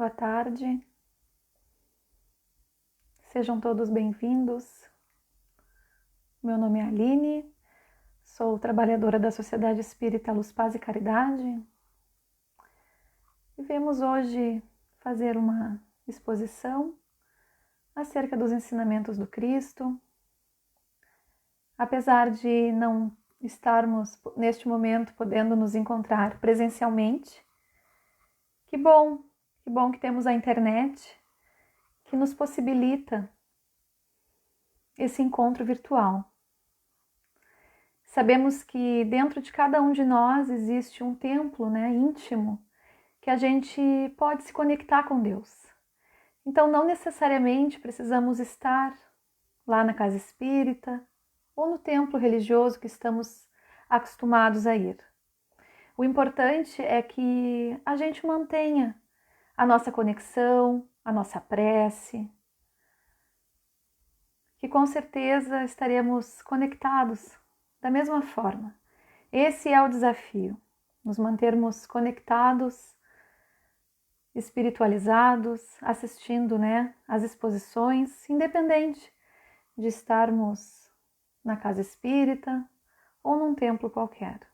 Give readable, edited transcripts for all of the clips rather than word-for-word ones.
Boa tarde, sejam todos bem-vindos. Meu nome é Aline, sou trabalhadora da Sociedade Espírita Luz, Paz e Caridade e viemos hoje fazer uma exposição acerca dos ensinamentos do Cristo. Apesar de não estarmos neste momento podendo nos encontrar presencialmente, que bom que temos a internet que nos possibilita esse encontro virtual. Sabemos que dentro de cada um de nós existe um templo, íntimo, que a gente pode se conectar com Deus. Então não necessariamente precisamos estar lá na casa espírita ou no templo religioso que estamos acostumados a ir. O importante é que a gente mantenha a nossa conexão, a nossa prece, que com certeza estaremos conectados da mesma forma. Esse é o desafio, nos mantermos conectados, espiritualizados, assistindo às exposições, independente de estarmos na casa espírita ou num templo qualquer.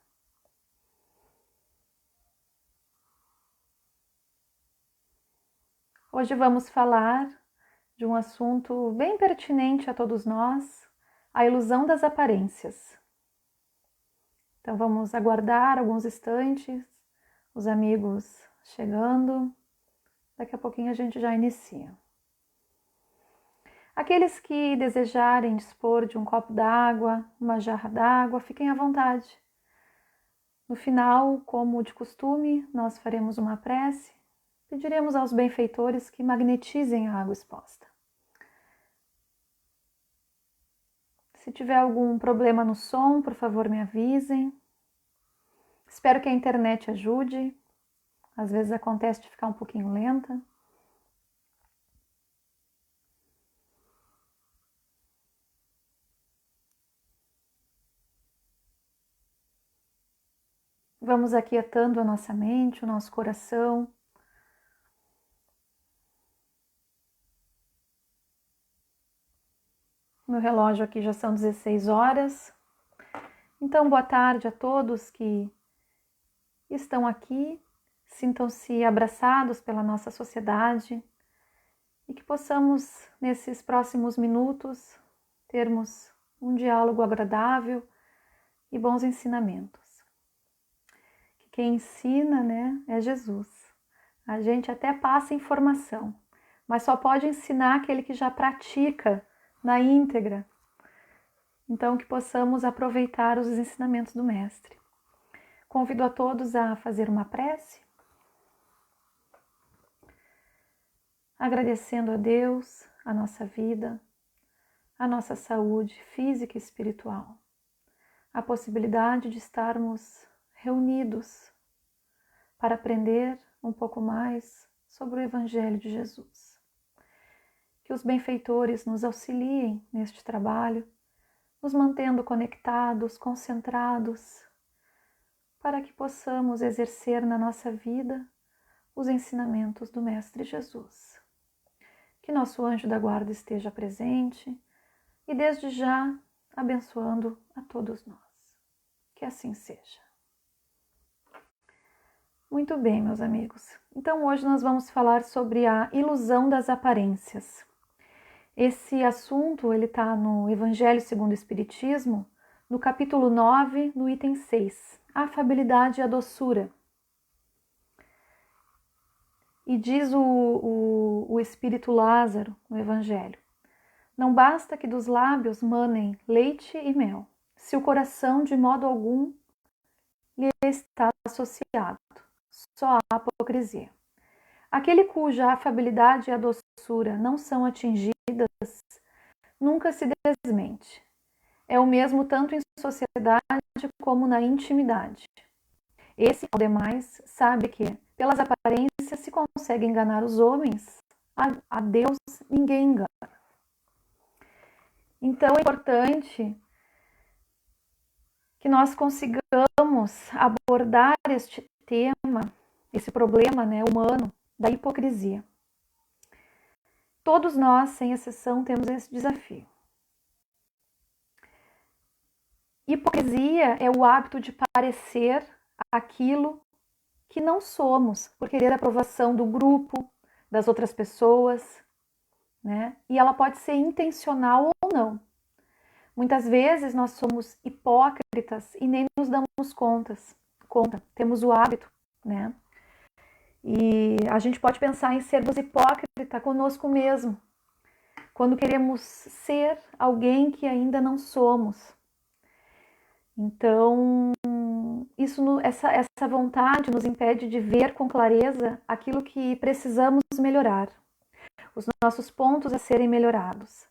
Hoje vamos falar de um assunto bem pertinente a todos nós, a ilusão das aparências. Então vamos aguardar alguns instantes, os amigos chegando, daqui a pouquinho a gente já inicia. Aqueles que desejarem dispor de um copo d'água, uma jarra d'água, fiquem à vontade. No final, como de costume, nós faremos uma prece, pediremos aos benfeitores que magnetizem a água exposta. Se tiver algum problema no som, por favor me avisem. Espero que a internet ajude. Às vezes acontece de ficar um pouquinho lenta. Vamos aquietando a nossa mente, o nosso coração. Meu relógio aqui já são 16 horas. Então, boa tarde a todos que estão aqui. Sintam-se abraçados pela nossa sociedade e que possamos, nesses próximos minutos, termos um diálogo agradável e bons ensinamentos. Que quem ensina, é Jesus. A gente até passa informação, mas só pode ensinar aquele que já pratica na íntegra. Então, que possamos aproveitar os ensinamentos do Mestre. Convido a todos a fazer uma prece, agradecendo a Deus a nossa vida, a nossa saúde física e espiritual, a possibilidade de estarmos reunidos para aprender um pouco mais sobre o Evangelho de Jesus. Que os benfeitores nos auxiliem neste trabalho, nos mantendo conectados, concentrados, para que possamos exercer na nossa vida os ensinamentos do Mestre Jesus. Que nosso anjo da guarda esteja presente e desde já abençoando a todos nós. Que assim seja. Muito bem, meus amigos. Então hoje nós vamos falar sobre a ilusão das aparências. Esse assunto ele está no Evangelho segundo o Espiritismo, no capítulo 9, no item 6, a afabilidade e a doçura. E diz o Espírito Lázaro no Evangelho: não basta que dos lábios manem leite e mel, se o coração de modo algum lhe está associado, só há hipocrisia. Aquele cuja afabilidade e a doçura não são atingidas, nunca se desmente. É o mesmo tanto em sociedade como na intimidade. Esse, ao demais, sabe que, pelas aparências, se consegue enganar os homens, a Deus ninguém engana. Então é importante que nós consigamos abordar este tema, esse problema humano, da hipocrisia. Todos nós, sem exceção, temos esse desafio. Hipocrisia é o hábito de parecer aquilo que não somos, por querer a aprovação do grupo, das outras pessoas, né? E ela pode ser intencional ou não. Muitas vezes nós somos hipócritas e nem nos damos conta. Temos o hábito, né? E a gente pode pensar em sermos hipócritas conosco mesmo, quando queremos ser alguém que ainda não somos. Então, essa vontade nos impede de ver com clareza aquilo que precisamos melhorar, os nossos pontos a serem melhorados.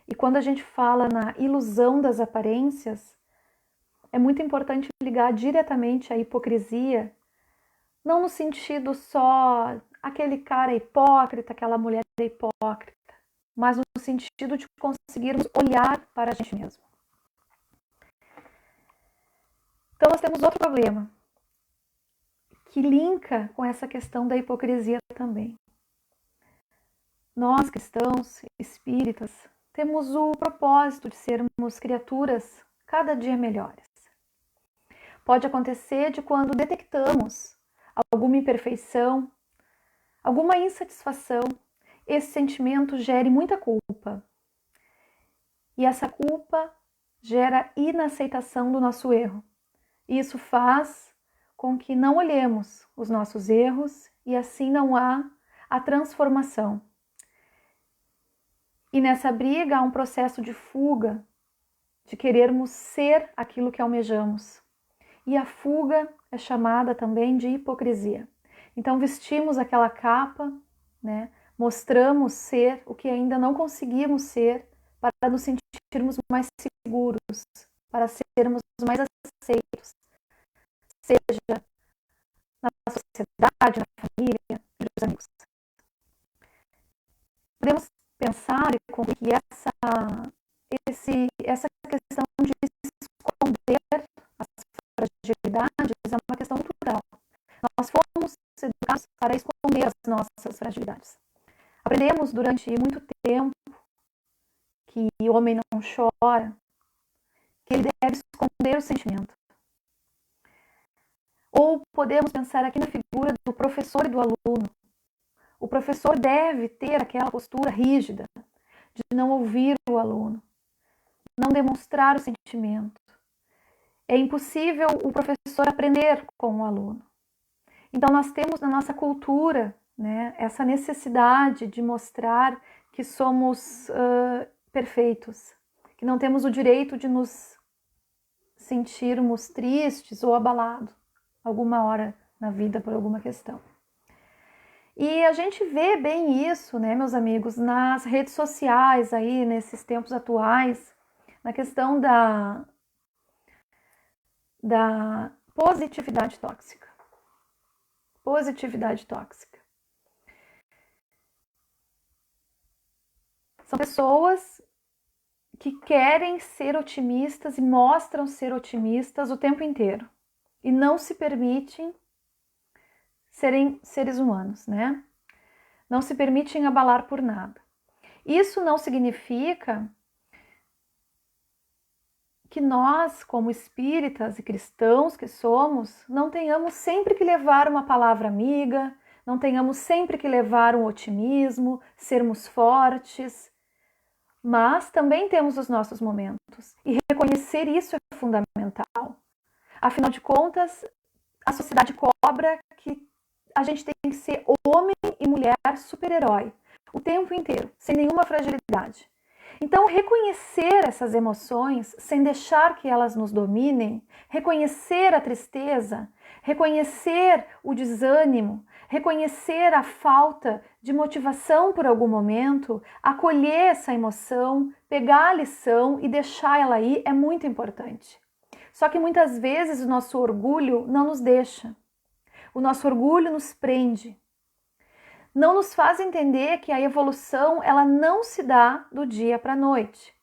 E quando a gente fala na ilusão das aparências, é muito importante ligar diretamente à hipocrisia, não no sentido só aquele cara é hipócrita, aquela mulher é hipócrita, mas no sentido de conseguirmos olhar para a gente mesmo. Então nós temos outro problema, que linka com essa questão da hipocrisia também. Nós, cristãos, espíritas, temos o propósito de sermos criaturas cada dia melhores. Pode acontecer de quando detectamos alguma imperfeição, alguma insatisfação, esse sentimento gere muita culpa. E essa culpa gera inaceitação do nosso erro. E isso faz com que não olhemos os nossos erros e assim não há a transformação. E nessa briga há um processo de fuga, de querermos ser aquilo que almejamos. E a fuga é chamada também de hipocrisia. Então vestimos aquela capa, né? Mostramos ser o que ainda não conseguimos ser para nos sentirmos mais seguros, para sermos mais aceitos, seja na sociedade, na família, entre os amigos. Podemos pensar e concluir que essa questão de esconder as fragilidades é uma questão cultural. Nós fomos educados para esconder as nossas fragilidades. Aprendemos durante muito tempo que o homem não chora, que ele deve esconder o sentimento. Ou podemos pensar aqui na figura do professor e do aluno. O professor deve ter aquela postura rígida de não ouvir o aluno, não demonstrar o sentimento. É impossível o professor aprender com o aluno. Então nós temos na nossa cultura, né, essa necessidade de mostrar que somos perfeitos, que não temos o direito de nos sentirmos tristes ou abalados alguma hora na vida por alguma questão. E a gente vê bem isso, né, meus amigos, nas redes sociais aí, nesses tempos atuais, na questão da positividade tóxica. Positividade tóxica. São pessoas que querem ser otimistas e mostram ser otimistas o tempo inteiro. E não se permitem serem seres humanos, né? Não se permitem abalar por nada. Isso não significa que nós, como espíritas e cristãos que somos, não tenhamos sempre que levar uma palavra amiga, não tenhamos sempre que levar um otimismo, sermos fortes, mas também temos os nossos momentos. E reconhecer isso é fundamental. Afinal de contas, a sociedade cobra que a gente tem que ser homem e mulher super-herói o tempo inteiro, sem nenhuma fragilidade. Então, reconhecer essas emoções sem deixar que elas nos dominem, reconhecer a tristeza, reconhecer o desânimo, reconhecer a falta de motivação por algum momento, acolher essa emoção, pegar a lição e deixar ela aí é muito importante. Só que muitas vezes o nosso orgulho não nos deixa. O nosso orgulho nos prende. Não nos faz entender que a evolução ela não se dá do dia para a noite.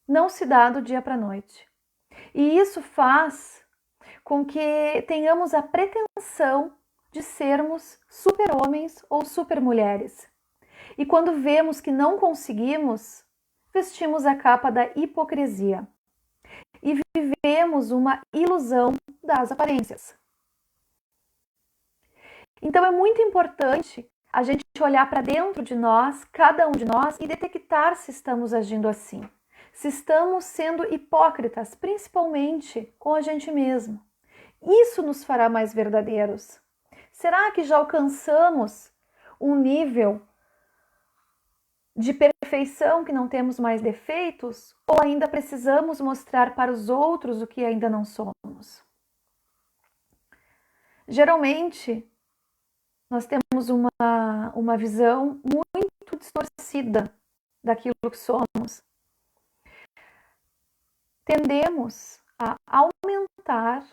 Não se dá do dia para a noite. E isso faz com que tenhamos a pretensão de sermos super-homens ou super-mulheres. E quando vemos que não conseguimos, vestimos a capa da hipocrisia e vivemos uma ilusão das aparências. Então é muito importante a gente olhar para dentro de nós, cada um de nós, e detectar se estamos agindo assim. Se estamos sendo hipócritas, principalmente com a gente mesmo. Isso nos fará mais verdadeiros. Será que já alcançamos um nível de perfeição que não temos mais defeitos? Ou ainda precisamos mostrar para os outros o que ainda não somos? Geralmente, nós temos uma visão muito distorcida daquilo que somos. Tendemos a aumentar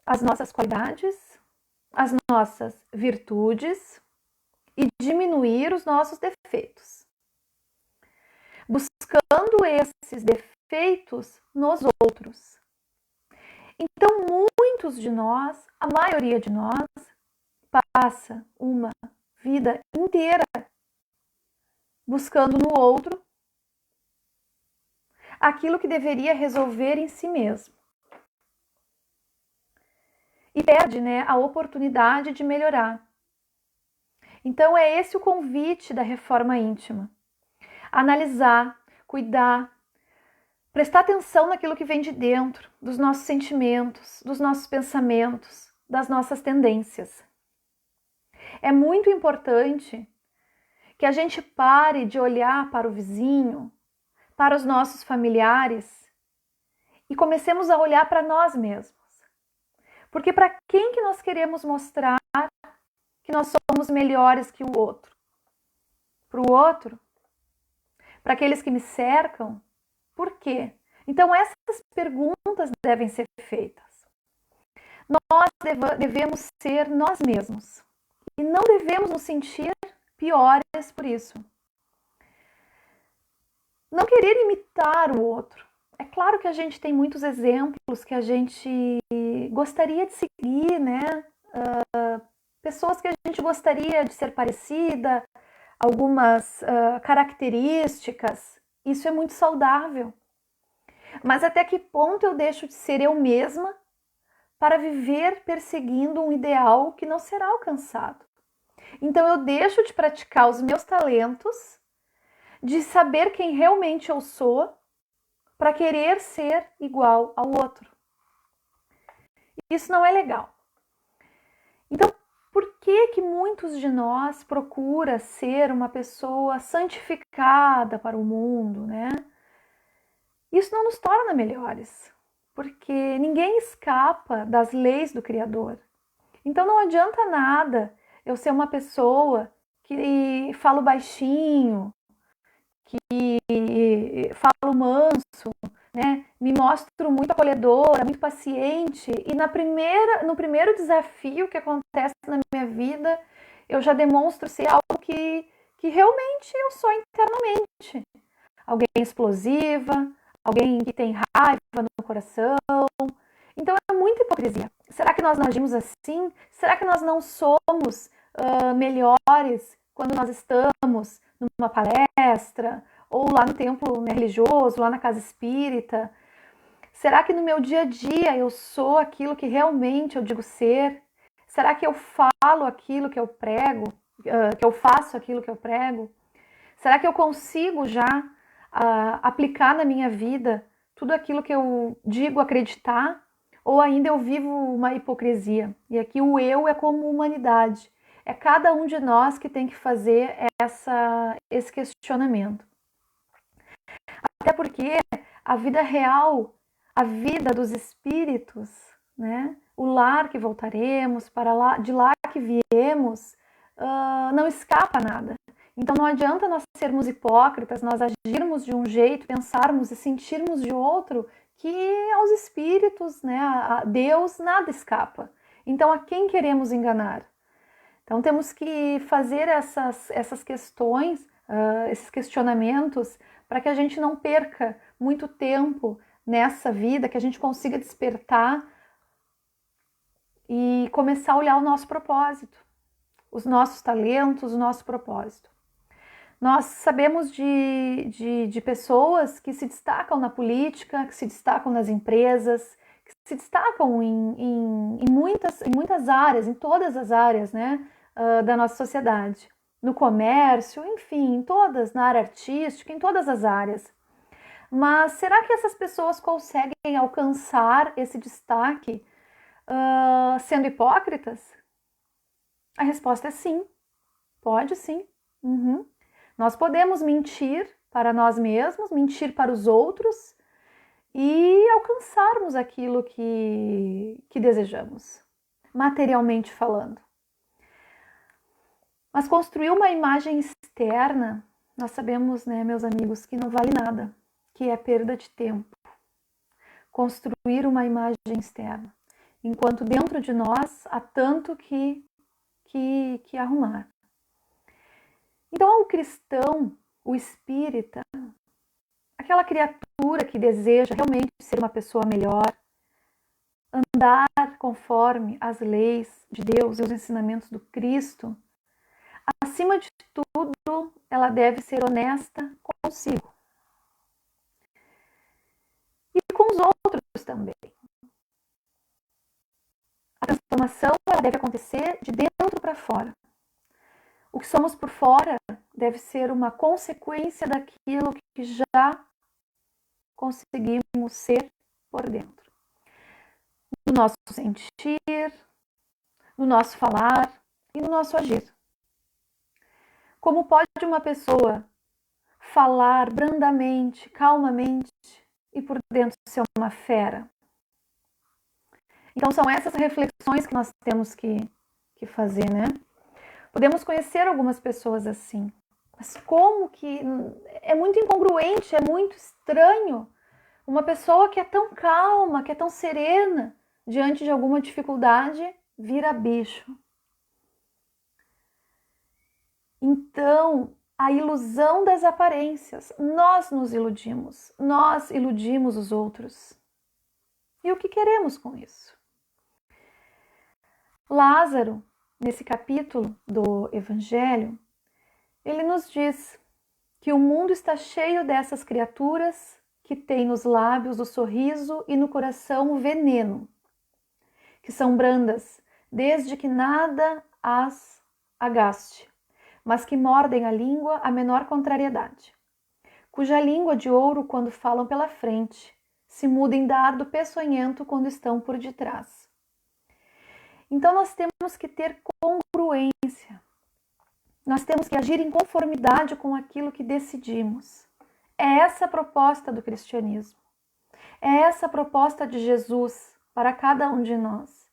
as nossas qualidades, as nossas virtudes e diminuir os nossos defeitos, buscando esses defeitos nos outros. Então, muitos de nós, a maioria de nós, passa uma vida inteira buscando no outro aquilo que deveria resolver em si mesmo. E perde, a oportunidade de melhorar. Então é esse o convite da reforma íntima. Analisar, cuidar, prestar atenção naquilo que vem de dentro, dos nossos sentimentos, dos nossos pensamentos, das nossas tendências. É muito importante que a gente pare de olhar para o vizinho, para os nossos familiares e comecemos a olhar para nós mesmos. Porque para quem que nós queremos mostrar que nós somos melhores que o outro? Para o outro? Para aqueles que me cercam? Por quê? Então essas perguntas devem ser feitas. Nós devemos ser nós mesmos e não devemos nos sentir piores por isso. Não querer imitar o outro. É claro que a gente tem muitos exemplos que a gente gostaria de seguir, pessoas que a gente gostaria de ser parecida, algumas características. Isso é muito saudável. Mas até que ponto eu deixo de ser eu mesma para viver perseguindo um ideal que não será alcançado? Então eu deixo de praticar os meus talentos, de saber quem realmente eu sou, para querer ser igual ao outro. Isso não é legal. Então, por que muitos de nós procuram ser uma pessoa santificada para o mundo, Isso não nos torna melhores, porque ninguém escapa das leis do Criador. Então não adianta nada eu ser uma pessoa que falo baixinho, que falo manso, me mostro muito acolhedora, muito paciente, e no primeiro desafio que acontece na minha vida, eu já demonstro ser algo que realmente eu sou internamente. Alguém explosiva, alguém que tem raiva no coração. Então é muita hipocrisia. Será que nós não agimos assim? Será que nós não somos melhores quando nós estamos numa palestra ou lá no templo religioso, lá na casa espírita? Será que no meu dia a dia eu sou aquilo que realmente eu digo ser? Será que eu falo aquilo que eu prego? Que eu faço aquilo que eu prego? Será que eu consigo já aplicar na minha vida tudo aquilo que eu digo acreditar? Ou ainda eu vivo uma hipocrisia? E aqui o eu é como humanidade. É cada um de nós que tem que fazer esse questionamento. Até porque a vida real, a vida dos espíritos, o lar que voltaremos, de lá que viemos, não escapa nada. Então não adianta nós sermos hipócritas, nós agirmos de um jeito, pensarmos e sentirmos de outro, que aos espíritos, a Deus, nada escapa. Então a quem queremos enganar? Então temos que fazer essas questões, esses questionamentos, para que a gente não perca muito tempo nessa vida, que a gente consiga despertar e começar a olhar o nosso propósito, os nossos talentos, o nosso propósito. Nós sabemos de pessoas que se destacam na política, que se destacam nas empresas, que se destacam em muitas áreas, em todas as áreas, né, da nossa sociedade. No comércio, enfim, em todas, na área artística, em todas as áreas. Mas será que essas pessoas conseguem alcançar esse destaque sendo hipócritas? A resposta é sim, pode sim. Uhum. Nós podemos mentir para nós mesmos, mentir para os outros e alcançarmos aquilo que desejamos, materialmente falando. Mas construir uma imagem externa, nós sabemos, né, meus amigos, que não vale nada, que é perda de tempo. Construir uma imagem externa, enquanto dentro de nós há tanto que arrumar. Então, o cristão, o espírita, aquela criatura que deseja realmente ser uma pessoa melhor, andar conforme as leis de Deus e os ensinamentos do Cristo, acima de tudo, ela deve ser honesta consigo e com os outros também. A transformação ela deve acontecer de dentro para fora. O que somos por fora deve ser uma consequência daquilo que já conseguimos ser por dentro. No nosso sentir, no nosso falar e no nosso agir. Como pode uma pessoa falar brandamente, calmamente e por dentro ser uma fera? Então são essas reflexões que nós temos que fazer, né? Podemos conhecer algumas pessoas assim, mas como que é muito incongruente, é muito estranho uma pessoa que é tão calma, que é tão serena, diante de alguma dificuldade, vira bicho. Então, a ilusão das aparências, nós nos iludimos, nós iludimos os outros. E o que queremos com isso? Lázaro, nesse capítulo do Evangelho, ele nos diz que o mundo está cheio dessas criaturas que têm nos lábios o sorriso e no coração o veneno, que são brandas desde que nada as agaste, mas que mordem a língua a menor contrariedade, cuja língua de ouro quando falam pela frente, se muda em dardo peçonhento quando estão por detrás. Então nós temos que ter congruência. Nós temos que agir em conformidade com aquilo que decidimos. É essa a proposta do cristianismo. É essa a proposta de Jesus para cada um de nós.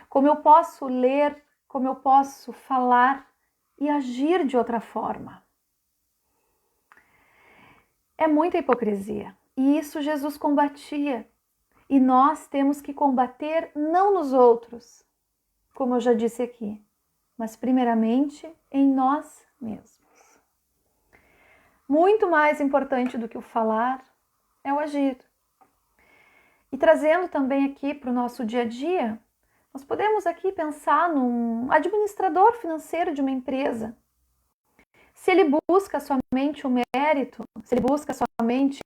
Como eu posso ler, como eu posso falar e agir de outra forma. É muita hipocrisia. E isso Jesus combatia. E nós temos que combater não nos outros, como eu já disse aqui, mas primeiramente em nós mesmos. Muito mais importante do que o falar é o agir. E trazendo também aqui para o nosso dia a dia, nós podemos aqui pensar num administrador financeiro de uma empresa. Se ele busca somente o mérito, se ele busca somente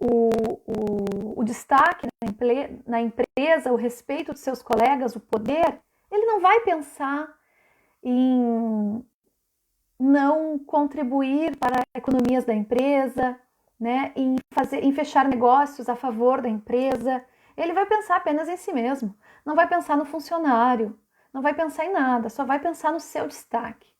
o destaque na empresa, o respeito dos seus colegas, o poder, ele não vai pensar em não contribuir para economias da empresa, né, em fechar negócios a favor da empresa. Ele vai pensar apenas em si mesmo, não vai pensar no funcionário, não vai pensar em nada, só vai pensar no seu destaque.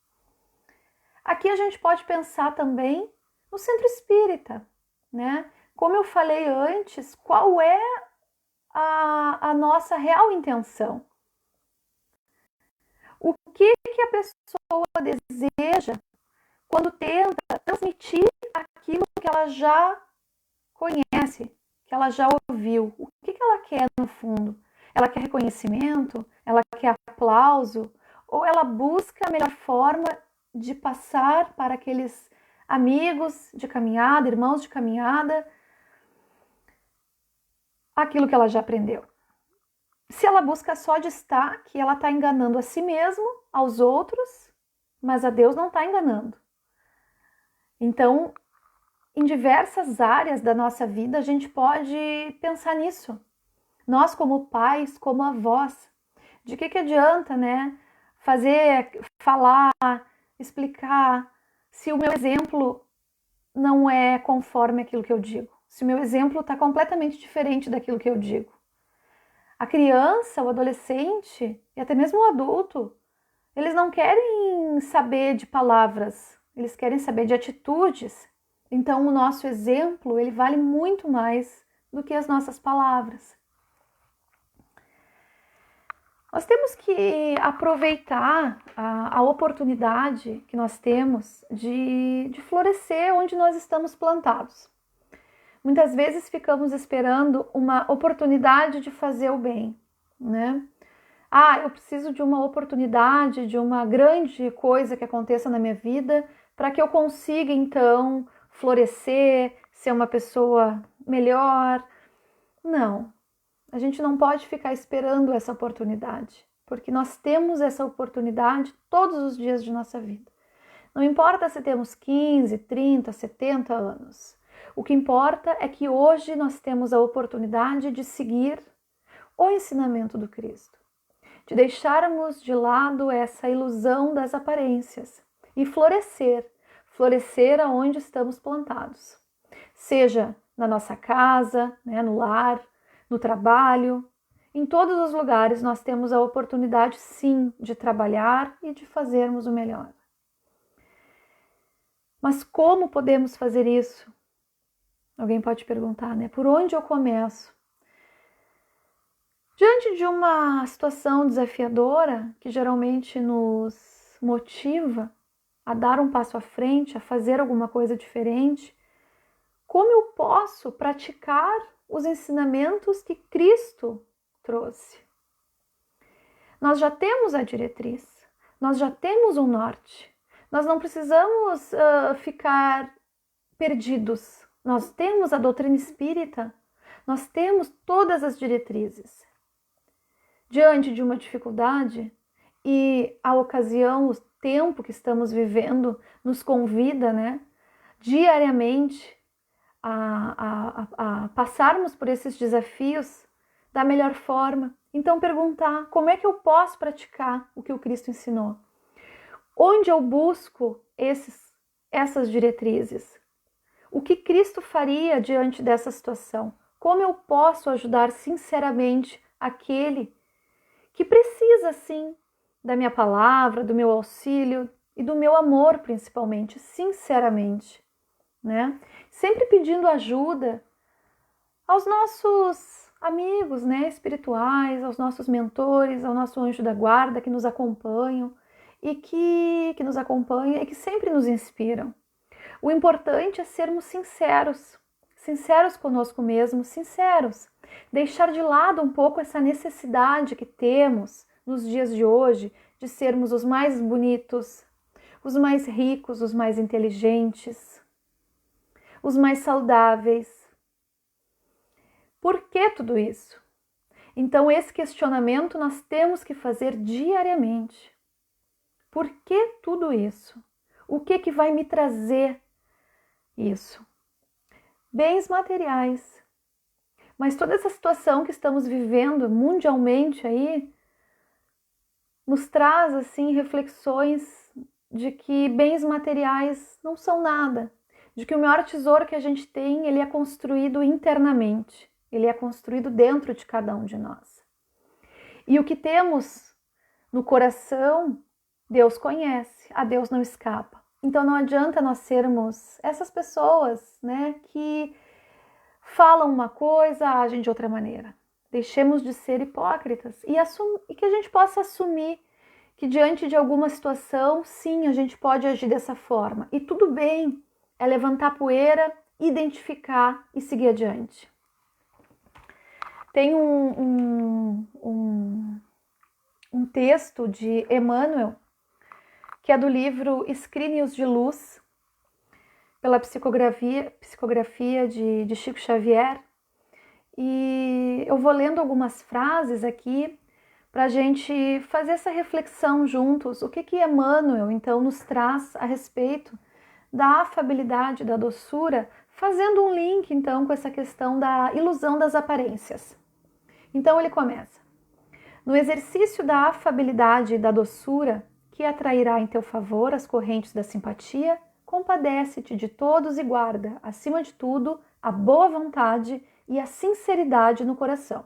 Aqui a gente pode pensar também no centro espírita, né? Como eu falei antes, qual é a nossa real intenção? O que a pessoa deseja quando tenta transmitir aquilo que ela já conhece, que ela já ouviu? O que ela quer no fundo? Ela quer reconhecimento? Ela quer aplauso? Ou ela busca a melhor forma de passar para aqueles amigos de caminhada, irmãos de caminhada, aquilo que ela já aprendeu? Se ela busca só destaque, ela está enganando a si mesma, aos outros, mas a Deus não está enganando. Então, em diversas áreas da nossa vida, a gente pode pensar nisso. Nós, como pais, como avós, de que adianta, né? Falar, explicar, se o meu exemplo não é conforme aquilo que eu digo. Se o meu exemplo está completamente diferente daquilo que eu digo. A criança, o adolescente e até mesmo o adulto, eles não querem saber de palavras, eles querem saber de atitudes. Então, o nosso exemplo, ele vale muito mais do que as nossas palavras. Nós temos que aproveitar a oportunidade que nós temos de florescer onde nós estamos plantados. Muitas vezes ficamos esperando uma oportunidade de fazer o bem, né? Eu preciso de uma oportunidade, de uma grande coisa que aconteça na minha vida para que eu consiga, então, florescer, ser uma pessoa melhor. Não, a gente não pode ficar esperando essa oportunidade, porque nós temos essa oportunidade todos os dias de nossa vida. Não importa se temos 15, 30, 70 anos. O que importa é que hoje nós temos a oportunidade de seguir o ensinamento do Cristo, de deixarmos de lado essa ilusão das aparências e florescer aonde estamos plantados. Seja na nossa casa, né, no lar, no trabalho, em todos os lugares nós temos a oportunidade sim de trabalhar e de fazermos o melhor. Mas como podemos fazer isso? Alguém pode perguntar, né? Por onde eu começo? Diante de uma situação desafiadora, que geralmente nos motiva a dar um passo à frente, a fazer alguma coisa diferente, como eu posso praticar os ensinamentos que Cristo trouxe? Nós já temos a diretriz, nós já temos um norte, nós não precisamos ficar perdidos. Nós temos a doutrina espírita, nós temos todas as diretrizes. Diante de uma dificuldade, e a ocasião, o tempo que estamos vivendo nos convida, né, diariamente a passarmos por esses desafios da melhor forma. Então perguntar, como é que eu posso praticar o que o Cristo ensinou? Onde eu busco essas diretrizes? O que Cristo faria diante dessa situação? Como eu posso ajudar sinceramente aquele que precisa, sim, da minha palavra, do meu auxílio e do meu amor, principalmente, sinceramente, né? Sempre pedindo ajuda aos nossos amigos, né, espirituais, aos nossos mentores, ao nosso anjo da guarda que nos acompanham e que sempre nos inspiram. O importante é sermos sinceros conosco mesmos, sinceros. Deixar de lado um pouco essa necessidade que temos nos dias de hoje de sermos os mais bonitos, os mais ricos, os mais inteligentes, os mais saudáveis. Por que tudo isso? Então, esse questionamento nós temos que fazer diariamente. Por que tudo isso? O que vai me trazer isso? Bens materiais. Mas toda essa situação que estamos vivendo mundialmente aí nos traz assim reflexões de que bens materiais não são nada, de que o maior tesouro que a gente tem, ele é construído internamente, ele é construído dentro de cada um de nós. E o que temos no coração, Deus conhece, a Deus não escapa. Então não adianta nós sermos essas pessoas, né, que falam uma coisa, agem de outra maneira. Deixemos de ser hipócritas e que a gente possa assumir que diante de alguma situação, sim, a gente pode agir dessa forma. E tudo bem, é levantar poeira, identificar e seguir adiante. Tem um texto de Emmanuel, que é do livro Escrínios de Luz, pela psicografia de Chico Xavier, e eu vou lendo algumas frases aqui para a gente fazer essa reflexão juntos. O que Emmanuel, então, nos traz a respeito da afabilidade, da doçura, fazendo um link, então, com essa questão da ilusão das aparências. Então, ele começa. No exercício da afabilidade e da doçura, que atrairá em teu favor as correntes da simpatia, compadece-te de todos e guarda, acima de tudo, a boa vontade e a sinceridade no coração.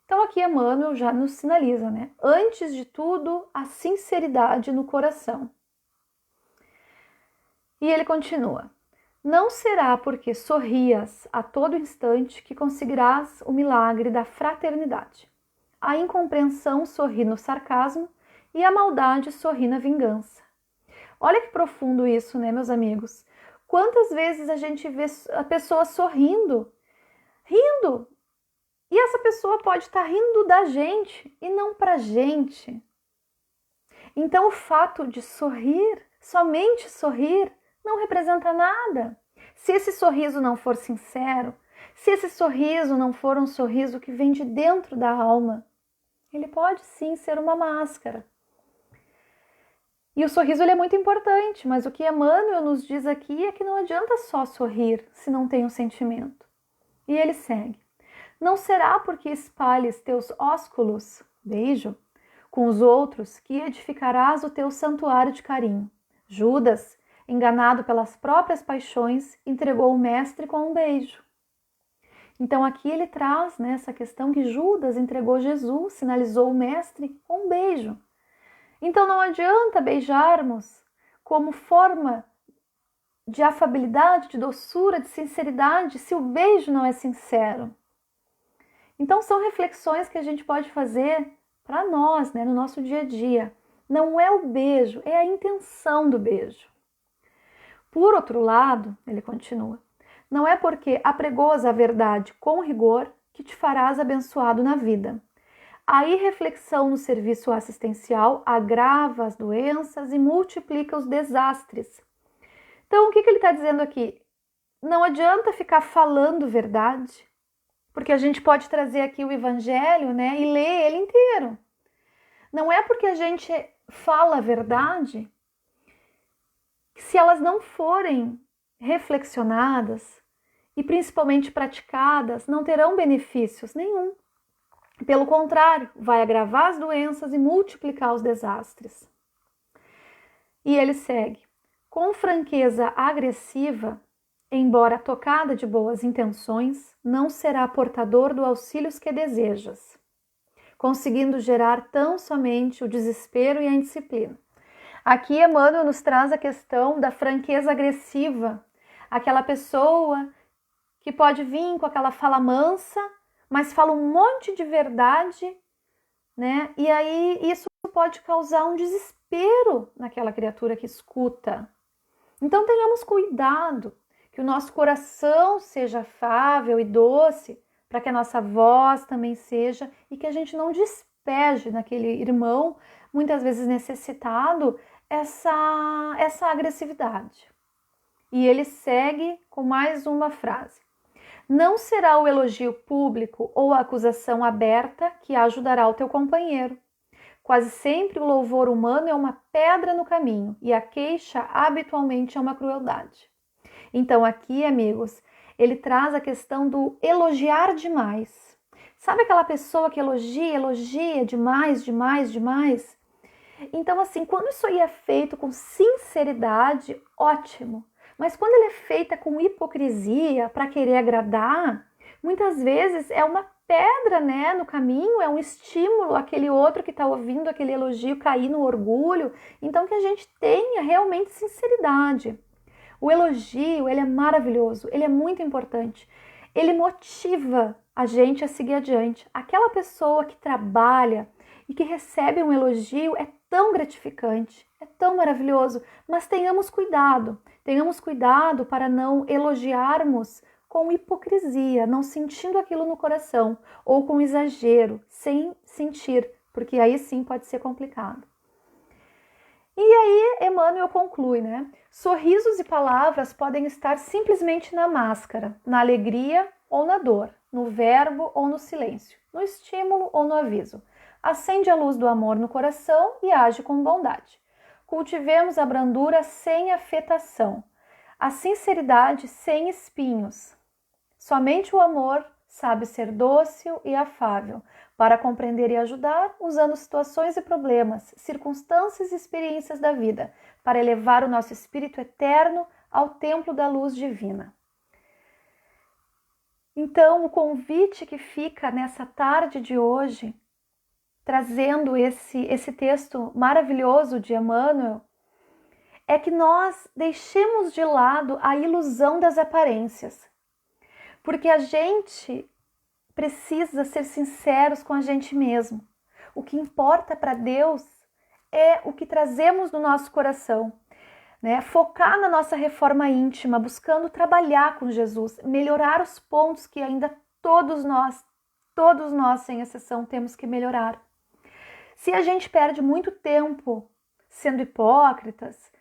Então aqui Emmanuel já nos sinaliza, né? Antes de tudo, a sinceridade no coração. E ele continua. Não será porque sorrias a todo instante que conseguirás o milagre da fraternidade. A incompreensão sorri no sarcasmo e a maldade sorri na vingança. Olha que profundo isso, né, meus amigos? Quantas vezes a gente vê a pessoa sorrindo, rindo, e essa pessoa pode estar rindo da gente e não pra gente. Então o fato de sorrir, somente sorrir, não representa nada. Se esse sorriso não for sincero, se esse sorriso não for um sorriso que vem de dentro da alma, ele pode sim ser uma máscara. E o sorriso ele é muito importante, mas o que Emmanuel nos diz aqui é que não adianta só sorrir se não tem um sentimento. E ele segue. Não será porque espalhes teus ósculos, beijo, com os outros que edificarás o teu santuário de carinho. Judas, enganado pelas próprias paixões, entregou o mestre com um beijo. Então aqui ele traz, né, essa questão que Judas entregou Jesus, sinalizou o mestre com um beijo. Então não adianta beijarmos como forma de afabilidade, de doçura, de sinceridade, se o beijo não é sincero. Então são reflexões que a gente pode fazer para nós, né, no nosso dia a dia. Não é o beijo, é a intenção do beijo. Por outro lado, ele continua, não é porque apregoas a verdade com rigor que te farás abençoado na vida. A irreflexão no serviço assistencial agrava as doenças e multiplica os desastres. Então, o que ele está dizendo aqui? Não adianta ficar falando verdade, porque a gente pode trazer aqui o Evangelho, né, e ler ele inteiro. Não é porque a gente fala a verdade que, se elas não forem reflexionadas e principalmente praticadas, não terão benefícios nenhum. Pelo contrário, vai agravar as doenças e multiplicar os desastres. E ele segue. Com franqueza agressiva, embora tocada de boas intenções, não será portador do auxílio que desejas, conseguindo gerar tão somente o desespero e a indisciplina. Aqui Emmanuel nos traz a questão da franqueza agressiva, aquela pessoa que pode vir com aquela fala mansa, mas fala um monte de verdade, né? E aí isso pode causar um desespero naquela criatura que escuta. Então tenhamos cuidado, que o nosso coração seja afável e doce, para que a nossa voz também seja, e que a gente não despeje naquele irmão, muitas vezes necessitado, essa agressividade. E ele segue com mais uma frase. Não será o elogio público ou a acusação aberta que ajudará o teu companheiro. Quase sempre o louvor humano é uma pedra no caminho e a queixa habitualmente é uma crueldade. Então aqui, amigos, ele traz a questão do elogiar demais. Sabe aquela pessoa que elogia demais, demais, demais? Então assim, quando isso aí é feito com sinceridade, ótimo. Mas quando ele é feita com hipocrisia, para querer agradar, muitas vezes é uma pedra, né, no caminho, é um estímulo aquele outro que está ouvindo aquele elogio cair no orgulho. Então que a gente tenha realmente sinceridade. O elogio, ele é maravilhoso, ele é muito importante. Ele motiva a gente a seguir adiante. Aquela pessoa que trabalha e que recebe um elogio é tão gratificante, é tão maravilhoso, mas tenhamos cuidado para não elogiarmos com hipocrisia, não sentindo aquilo no coração, ou com exagero, sem sentir, porque aí sim pode ser complicado. E aí Emmanuel conclui, né? Sorrisos e palavras podem estar simplesmente na máscara, na alegria ou na dor. no verbo ou no silêncio, no estímulo ou no aviso. Acende a luz do amor no coração e age com bondade. Cultivemos a brandura sem afetação, a sinceridade sem espinhos. Somente o amor sabe ser dócil e afável, para compreender e ajudar, usando situações e problemas, circunstâncias e experiências da vida, para elevar o nosso espírito eterno ao templo da luz divina. Então, o convite que fica nessa tarde de hoje, trazendo esse texto maravilhoso de Emmanuel, é que nós deixemos de lado a ilusão das aparências. Porque a gente precisa ser sinceros com a gente mesmo. O que importa para Deus é o que trazemos no nosso coração, né? Focar na nossa reforma íntima, buscando trabalhar com Jesus, melhorar os pontos que ainda todos nós, sem exceção, temos que melhorar. Se a gente perde muito tempo sendo hipócritas,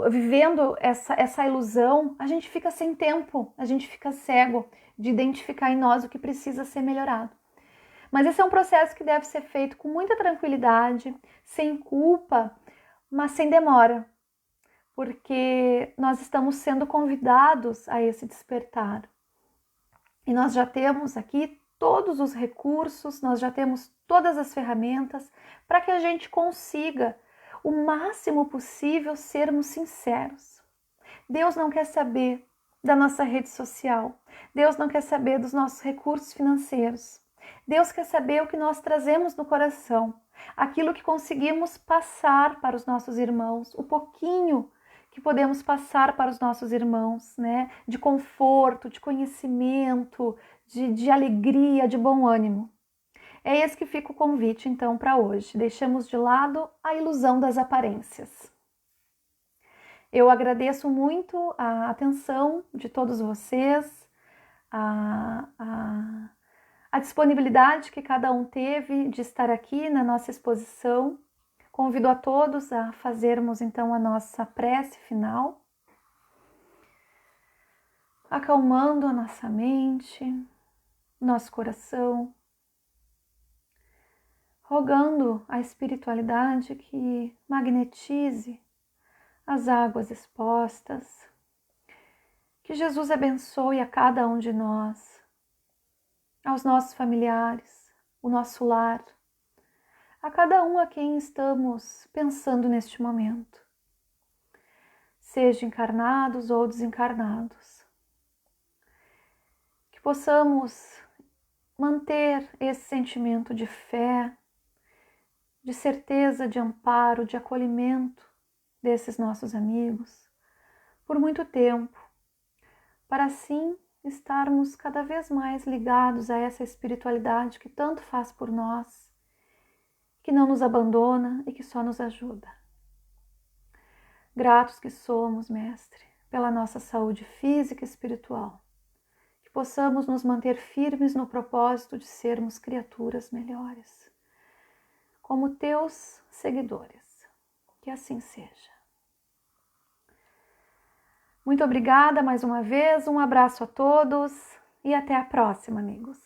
vivendo essa ilusão, a gente fica sem tempo, a gente fica cego de identificar em nós o que precisa ser melhorado. Mas esse é um processo que deve ser feito com muita tranquilidade, sem culpa, mas sem demora, porque nós estamos sendo convidados a esse despertar. E nós já temos aqui todos os recursos, nós já temos todas as ferramentas para que a gente consiga o máximo possível sermos sinceros. Deus não quer saber da nossa rede social. Deus não quer saber dos nossos recursos financeiros. Deus quer saber o que nós trazemos no coração, aquilo que conseguimos passar para os nossos irmãos, o pouquinho que podemos passar para os nossos irmãos, né? De conforto, de conhecimento, de alegria, de bom ânimo. É esse que fica o convite, então, para hoje. Deixamos de lado a ilusão das aparências. Eu agradeço muito a atenção de todos vocês, a disponibilidade que cada um teve de estar aqui na nossa exposição. Convido a todos a fazermos, então, a nossa prece final, acalmando a nossa mente, nosso coração, rogando a espiritualidade que magnetize as águas expostas, que Jesus abençoe a cada um de nós, aos nossos familiares, o nosso lar, a cada um a quem estamos pensando neste momento, seja encarnados ou desencarnados, que possamos manter esse sentimento de fé, de certeza, de amparo, de acolhimento desses nossos amigos por muito tempo, para assim estarmos cada vez mais ligados a essa espiritualidade que tanto faz por nós, que não nos abandona e que só nos ajuda. Gratos que somos, Mestre, pela nossa saúde física e espiritual, que possamos nos manter firmes no propósito de sermos criaturas melhores, como teus seguidores. Que assim seja. Muito obrigada mais uma vez, um abraço a todos e até a próxima, amigos.